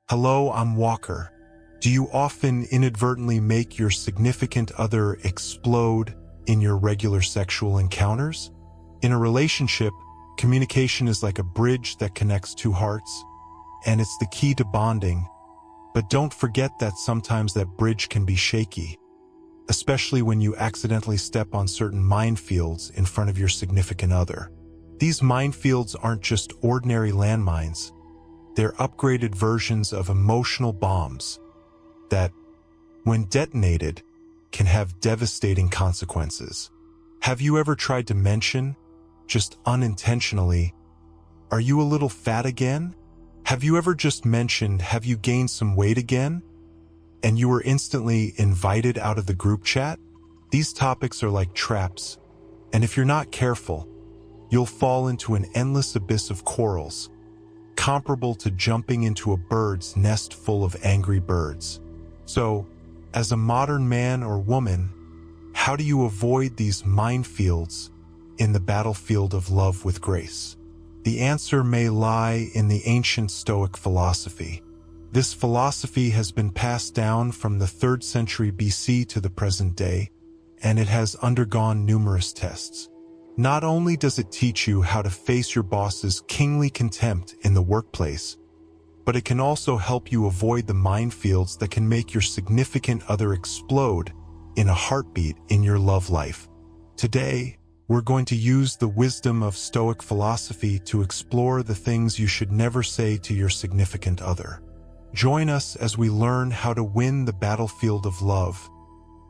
Hello, I'm Walker. Do you often inadvertently make your significant other explode in your regular sexual encounters? In a relationship, communication is like a bridge that connects two hearts, and it's the key to bonding. But don't forget that sometimes that bridge can be shaky, especially when you accidentally step on certain minefields in front of your significant other. These minefields aren't just ordinary landmines. They're upgraded versions of emotional bombs that, when detonated, can have devastating consequences. Have you ever tried to mention, just unintentionally, "Are you a little fat again?" Have you ever just mentioned, "Have you gained some weight again?" And you were instantly invited out of the group chat? These topics are like traps, and if you're not careful, you'll fall into an endless abyss of quarrels, comparable to jumping into a bird's nest full of angry birds. So, as a modern man or woman, how do you avoid these minefields in the battlefield of love with grace? The answer may lie in the ancient Stoic philosophy. This philosophy has been passed down from the 3rd century BC to the present day, and it has undergone numerous tests. Not only does it teach you how to face your boss's kingly contempt in the workplace, but it can also help you avoid the minefields that can make your significant other explode in a heartbeat in your love life. Today, we're going to use the wisdom of Stoic philosophy to explore the things you should never say to your significant other. Join us as we learn how to win the battlefield of love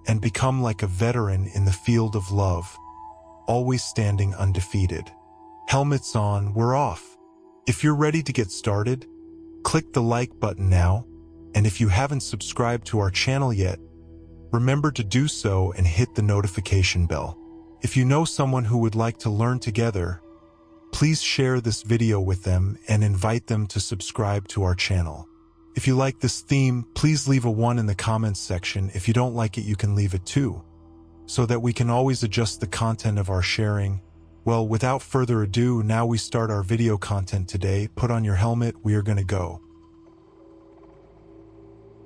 and become like a veteran in the field of love, always standing undefeated. Helmets on, we're off. If you're ready to get started, click the like button now, and if you haven't subscribed to our channel yet, remember to do so and hit the notification bell. If you know someone who would like to learn together, please share this video with them and invite them to subscribe to our channel. If you like this theme, please leave a 1 in the comments section. If you don't like it, you can leave it 2. So that we can always adjust the content of our sharing. Well, without further ado, now we start our video content today. Put on your helmet, we are going to go.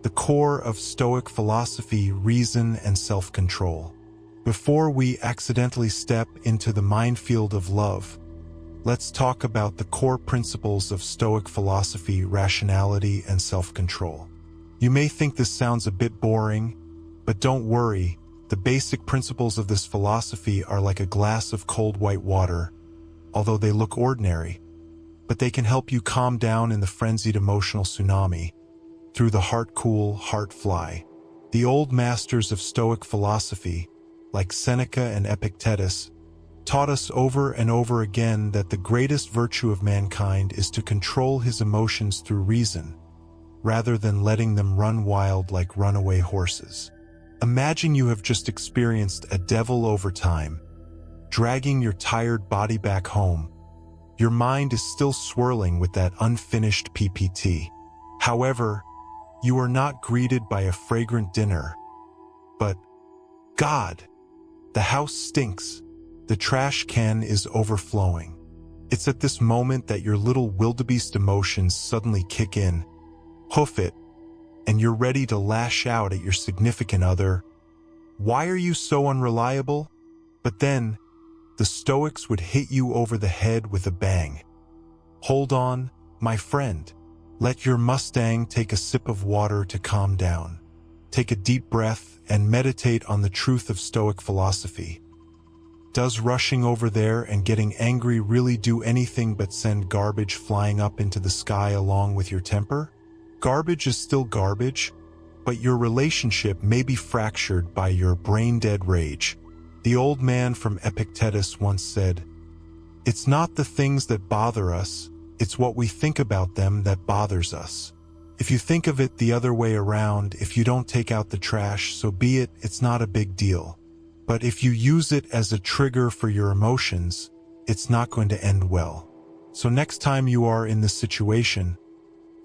The core of Stoic philosophy, reason and self-control. Before we accidentally step into the minefield of love, let's talk about the core principles of Stoic philosophy, rationality and self-control. You may think this sounds a bit boring, but don't worry. The basic principles of this philosophy are like a glass of cold white water, although they look ordinary, but they can help you calm down in the frenzied emotional tsunami through the heart-cool, heart-fly. The old masters of Stoic philosophy, like Seneca and Epictetus, taught us over and over again that the greatest virtue of mankind is to control his emotions through reason, rather than letting them run wild like runaway horses. Imagine you have just experienced a devil overtime, dragging your tired body back home. Your mind is still swirling with that unfinished PPT. However, you are not greeted by a fragrant dinner, but, God, the house stinks. The trash can is overflowing. It's at this moment that your little wildebeest emotions suddenly kick in. Hoof it, and you're ready to lash out at your significant other. Why are you so unreliable? But then, the Stoics would hit you over the head with a bang. Hold on, my friend. Let your Mustang take a sip of water to calm down. Take a deep breath and meditate on the truth of Stoic philosophy. Does rushing over there and getting angry really do anything but send garbage flying up into the sky along with your temper? Garbage is still garbage, but your relationship may be fractured by your brain-dead rage. The old man from Epictetus once said, "It's not the things that bother us, it's what we think about them that bothers us." If you think of it the other way around, if you don't take out the trash, so be it, it's not a big deal. But if you use it as a trigger for your emotions, it's not going to end well. So next time you are in this situation,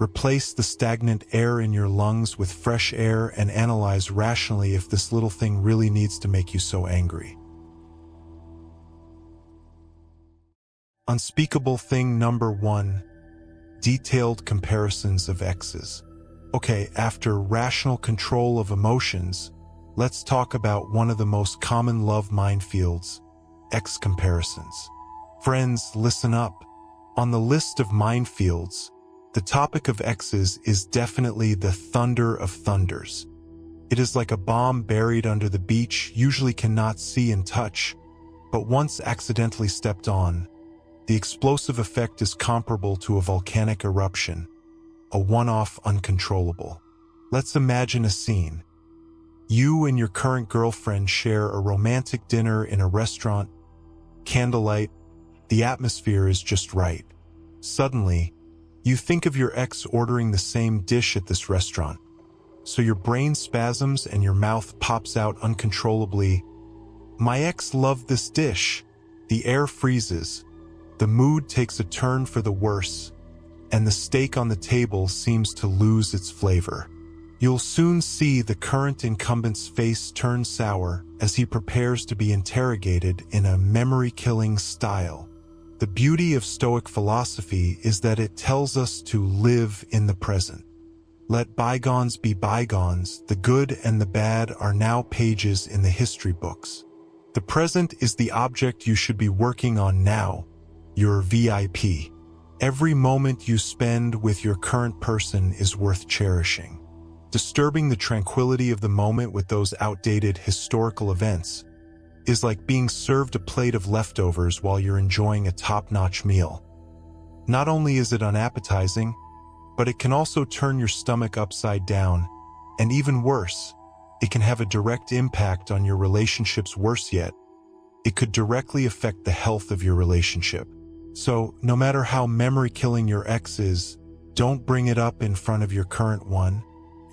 replace the stagnant air in your lungs with fresh air and analyze rationally if this little thing really needs to make you so angry. Unspeakable thing number 1. Detailed comparisons of exes. Okay, after rational control of emotions, let's talk about one of the most common love minefields, ex comparisons. Friends, listen up. On the list of minefields, the topic of exes is definitely the thunder of thunders. It is like a bomb buried under the beach, usually cannot see and touch, but once accidentally stepped on, the explosive effect is comparable to a volcanic eruption, a one-off uncontrollable. Let's imagine a scene. You and your current girlfriend share a romantic dinner in a restaurant, candlelight, the atmosphere is just right. Suddenly, you think of your ex ordering the same dish at this restaurant. So your brain spasms and your mouth pops out uncontrollably. My ex loved this dish. The air freezes. The mood takes a turn for the worse, and the steak on the table seems to lose its flavor. You'll soon see the current incumbent's face turn sour as he prepares to be interrogated in a memory-killing style. The beauty of Stoic philosophy is that it tells us to live in the present. Let bygones be bygones, the good and the bad are now pages in the history books. The present is the object you should be working on now, your VIP. Every moment you spend with your current person is worth cherishing. Disturbing the tranquility of the moment with those outdated historical events is like being served a plate of leftovers while you're enjoying a top-notch meal. Not only is it unappetizing, but it can also turn your stomach upside down, and even worse, it can have a direct impact on your relationships. Worse yet, it could directly affect the health of your relationship. So, no matter how memory-killing your ex is, don't bring it up in front of your current one,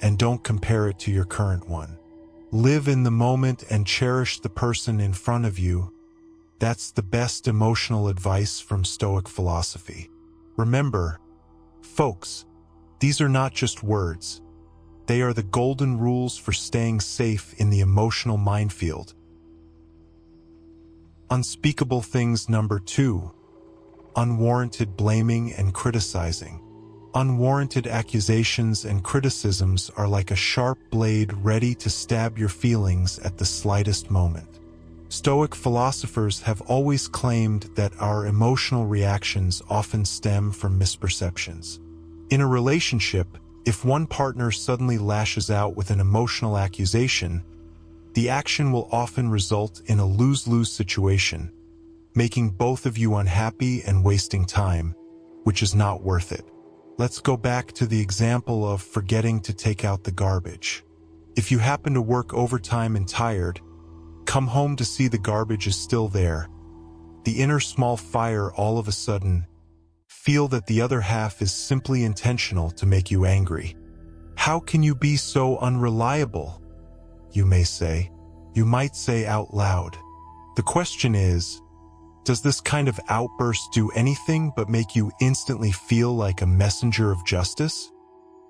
and don't compare it to your current one. Live in the moment and cherish the person in front of you. That's the best emotional advice from Stoic philosophy. Remember, folks, these are not just words. They are the golden rules for staying safe in the emotional minefield. Unspeakable things number 2. Unwarranted blaming and criticizing. Unwarranted accusations and criticisms are like a sharp blade ready to stab your feelings at the slightest moment. Stoic philosophers have always claimed that our emotional reactions often stem from misperceptions. In a relationship, if one partner suddenly lashes out with an emotional accusation, the action will often result in a lose-lose situation, making both of you unhappy and wasting time, which is not worth it. Let's go back to the example of forgetting to take out the garbage. If you happen to work overtime and tired, come home to see the garbage is still there, the inner small fire all of a sudden feel that the other half is simply intentional to make you angry. How can you be so unreliable? You may say. You might say out loud. The question is, does this kind of outburst do anything but make you instantly feel like a messenger of justice?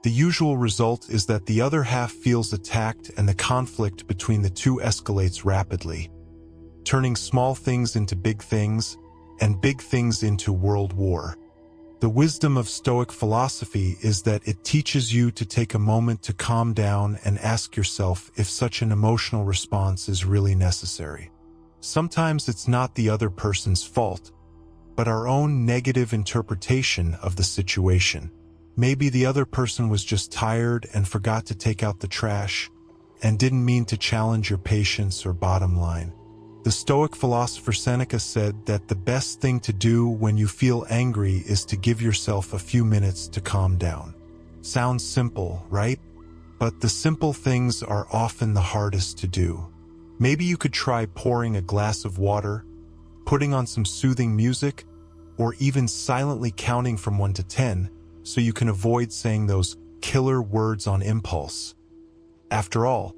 The usual result is that the other half feels attacked and the conflict between the two escalates rapidly, turning small things into big things and big things into world war. The wisdom of Stoic philosophy is that it teaches you to take a moment to calm down and ask yourself if such an emotional response is really necessary. Sometimes it's not the other person's fault, but our own negative interpretation of the situation. Maybe the other person was just tired and forgot to take out the trash and didn't mean to challenge your patience or bottom line. The Stoic philosopher Seneca said that the best thing to do when you feel angry is to give yourself a few minutes to calm down. Sounds simple, right? But the simple things are often the hardest to do. Maybe you could try pouring a glass of water, putting on some soothing music, or even silently counting from 1 to 10 so you can avoid saying those killer words on impulse. After all,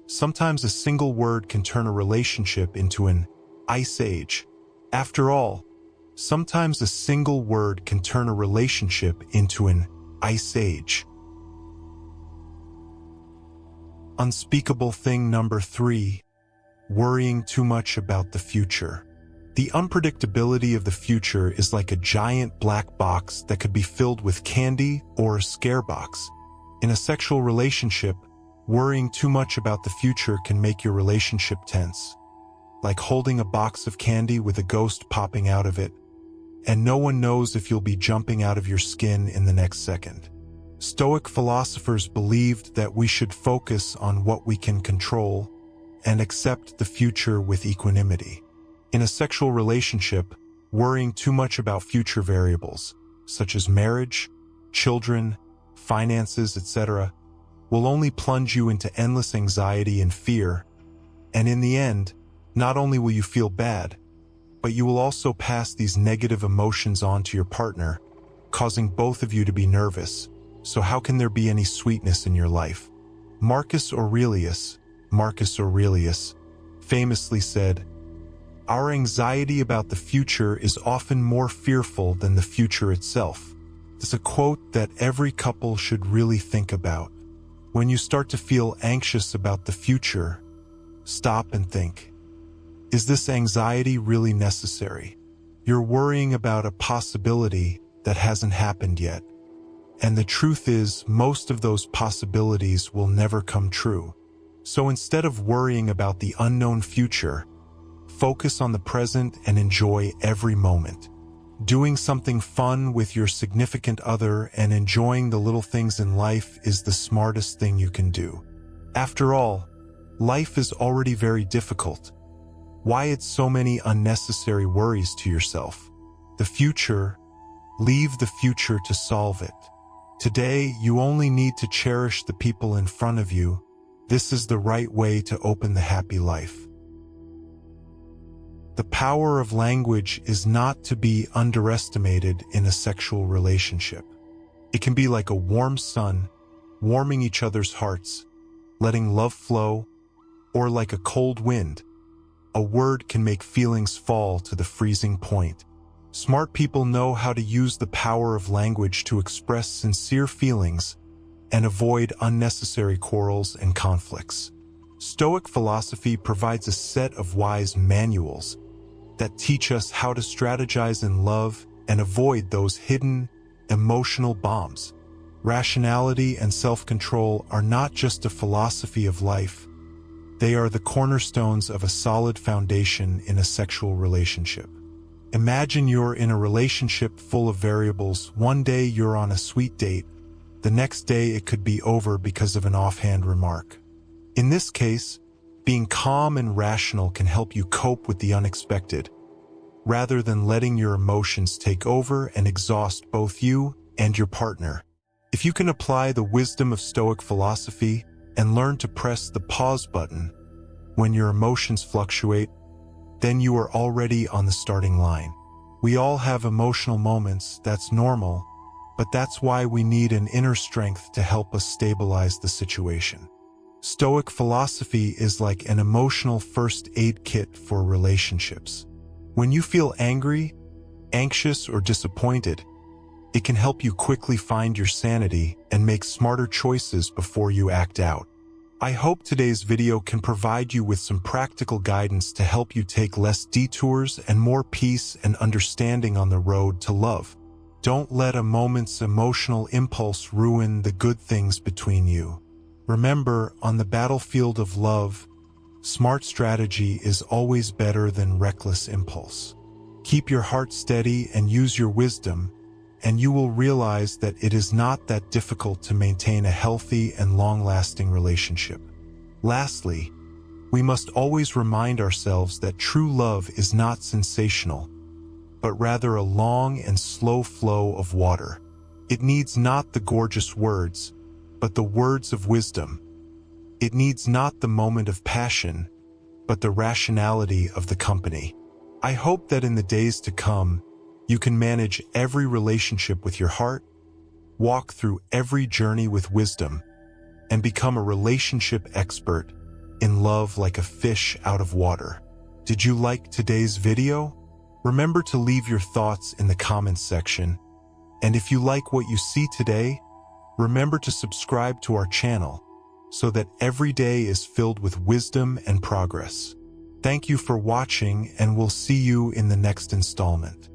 sometimes a single word can turn a relationship into an ice age. After all, sometimes a single word can turn a relationship into an ice age. Unspeakable thing number 3. Worrying too much about the future. The unpredictability of the future is like a giant black box that could be filled with candy or a scare box. In a sexual relationship, worrying too much about the future can make your relationship tense, like holding a box of candy with a ghost popping out of it, and no one knows if you'll be jumping out of your skin in the next second. Stoic philosophers believed that we should focus on what we can control and accept the future with equanimity. In a sexual relationship, worrying too much about future variables, such as marriage, children, finances, etc., will only plunge you into endless anxiety and fear, and in the end, not only will you feel bad, but you will also pass these negative emotions on to your partner, causing both of you to be nervous. So how can there be any sweetness in your life? Marcus Aurelius famously said, "Our anxiety about the future is often more fearful than the future itself." It's a quote that every couple should really think about. When you start to feel anxious about the future, stop and think, is this anxiety really necessary? You're worrying about a possibility that hasn't happened yet. And the truth is, most of those possibilities will never come true. So instead of worrying about the unknown future, focus on the present and enjoy every moment. Doing something fun with your significant other and enjoying the little things in life is the smartest thing you can do. After all, life is already very difficult. Why add so many unnecessary worries to yourself? The future, leave the future to solve it. Today, you only need to cherish the people in front of you. This is the right way to open the happy life. The power of language is not to be underestimated in a sexual relationship. It can be like a warm sun, warming each other's hearts, letting love flow, or like a cold wind. A word can make feelings fall to the freezing point. Smart people know how to use the power of language to express sincere feelings and avoid unnecessary quarrels and conflicts. Stoic philosophy provides a set of wise manuals that teach us how to strategize in love and avoid those hidden emotional bombs. Rationality and self-control are not just a philosophy of life. They are the cornerstones of a solid foundation in a sexual relationship. Imagine you're in a relationship full of variables. One day you're on a sweet date. The next day it could be over because of an offhand remark. In this case, being calm and rational can help you cope with the unexpected, rather than letting your emotions take over and exhaust both you and your partner. If you can apply the wisdom of Stoic philosophy and learn to press the pause button when your emotions fluctuate, then you are already on the starting line. We all have emotional moments, that's normal, but that's why we need an inner strength to help us stabilize the situation. Stoic philosophy is like an emotional first aid kit for relationships. When you feel angry, anxious, or disappointed, it can help you quickly find your sanity and make smarter choices before you act out. I hope today's video can provide you with some practical guidance to help you take less detours and more peace and understanding on the road to love. Don't let a moment's emotional impulse ruin the good things between you. Remember, on the battlefield of love, smart strategy is always better than reckless impulse. Keep your heart steady and use your wisdom, and you will realize that it is not that difficult to maintain a healthy and long-lasting relationship. Lastly, we must always remind ourselves that true love is not sensational, but rather a long and slow flow of water. It needs not the gorgeous words, but the words of wisdom. It needs not the moment of passion, but the rationality of the company. I hope that in the days to come, you can manage every relationship with your heart, walk through every journey with wisdom, and become a relationship expert in love like a fish out of water. Did you like today's video? Remember to leave your thoughts in the comments section. And if you like what you see today, remember to subscribe to our channel so that every day is filled with wisdom and progress. Thank you for watching, and we'll see you in the next installment.